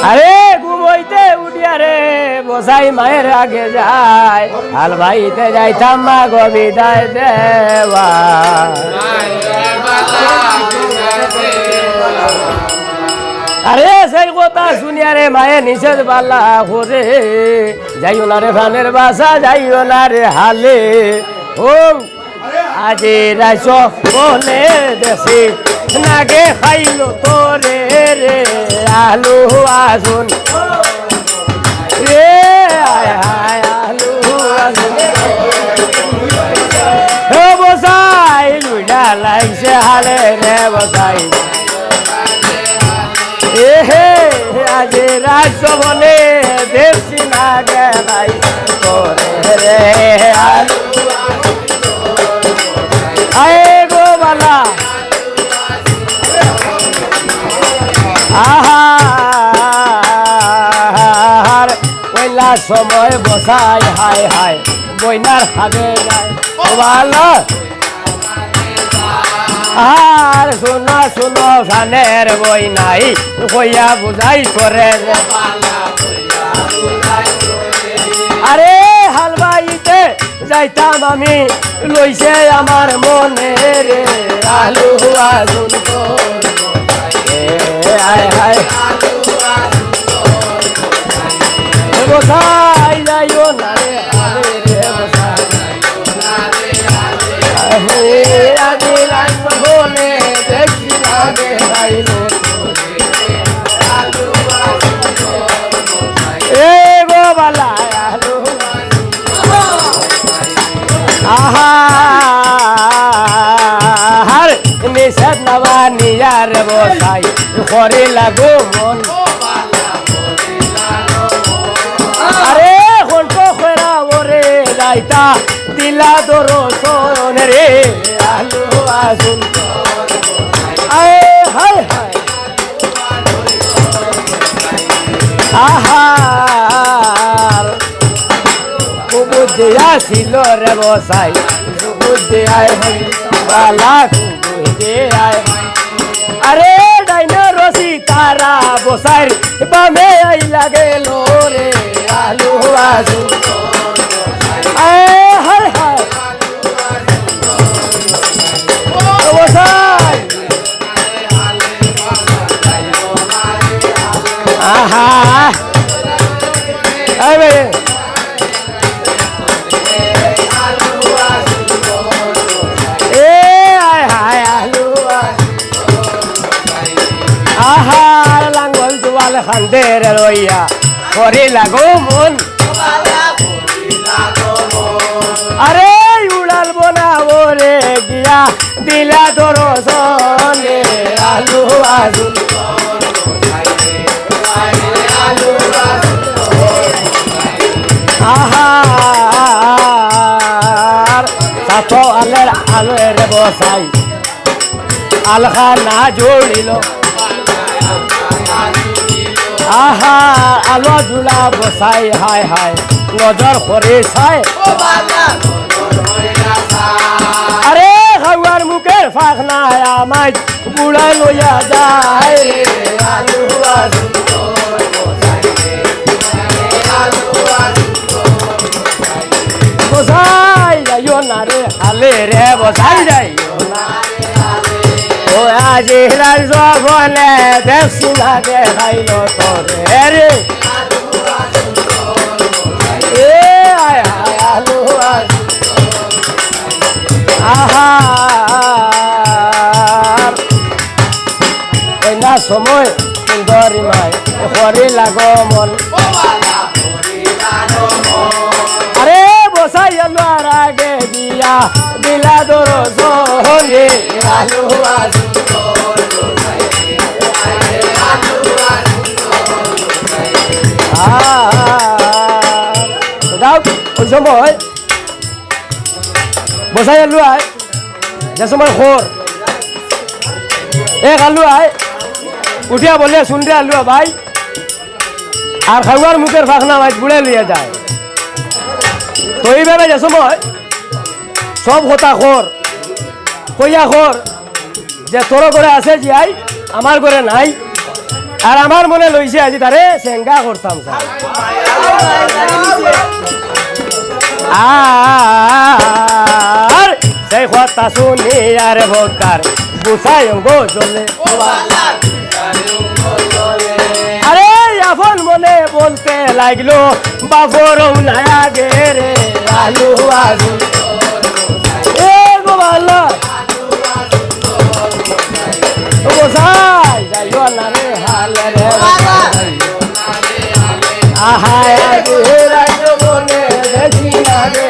আরে ঘুমইতে উঠিয়া রে বসাই মায়ের আগে যায় হাল ভাইতে যাইতাম মা গো বিদায় দেওয়া আরে সেই কথা শুনিয়া রে মায়ে নিষেধ বালা করে যাইও না রে প্রাণের বাসা যাইও না রে হালে ও আজি রাইস বলে দেশি নাগে খাইল তোরে রে আলু আসুন রে আলু আসুন বসাই লুইডা লাগছে হালে রে বসাই হে আজি রাইস বলে দেশি নাগে খাই তোরে রে আলু আয়ে গো বালা আহার পয়লা সময় বসাই হাই হাই বইনার খাবে যায় ও বালা আর শোনো শোনো সানের বই নাই কইয়া বুঝাই করে আরে হালবাইতে যাইতাম আমি লইছে আমার মনে রে আলু আসুন হায় হায় বসাই যাইও না রে বলে দেখি লাগে এ গো বালা আলু আহার নিষেধ নামা নিয়ার বসাই করে লাগো মন আরে হন্ট খরা ওরে যাইতা দিলা দরো সোন রে আলু আসুন আয় হায় হায় আহার কুবুদ্দিয়া ছিল রে বসাই কুবুদ্দিয়ায় বালা কুবুদ্দিয়ায় আরে ডাইনা রসি তারা বসাই বামে আই লাগে রে আলু আসুন আয় হায় হায় বসাই আহা আরে আহার লাঙ্গল দুয়াল খান্দের রইয়া করে লাগো মন আরে উড়াল বনাবো রে গিয়া দিলা ধরো সনে আলু আসুন আহার সাথো আলের আলোর বসাই আলখা না জড়িল আহা আলো জুলা বসাই হায় হায় নজর করে চাই আরে খাওয়ার মুখের ফাঁক নাই আমায় বুড়াই লইয়া যায় বসাই যাইও না রে হালে রে বসাই যাইও না ও আজি রাইজ বলে দেখছি লাগে খাইল তোরে রে এ আয় হায় আলু আহার ওই না সময় সুন্দরী মাই করে লাগো মন আরে বসাই আলু আর আগে দিয়া দিলা ধরো সঙ্গে আলু আসুন ওই সময় বসাই আলু আয় যে সময় খোর এক আলু আয় উঠিয়া বলে শুনতে আলু ভাই আর খাওয়ার মুখের ফাঁকনা মাছ বুড়ে লিয়ে যায় তো এইভাবে যে সময় সব হতা খোর কইয়া খোর যে তোর ঘরে আছে জিয়াই আমার ঘরে নাই আর আমার মনে লইছে আজি তারে সেঙ্গা করতাম স্যার আর সেই কথা শুনি আর ভক্তার গুছাই গো চলে আরে এখন মনে বলতে লাগলো বাবর নায়া গে রে আলু আলু এ গোপাল গোসাই যাইও না রে হালে রে আহায় রে রাজো মনে দেখি না রে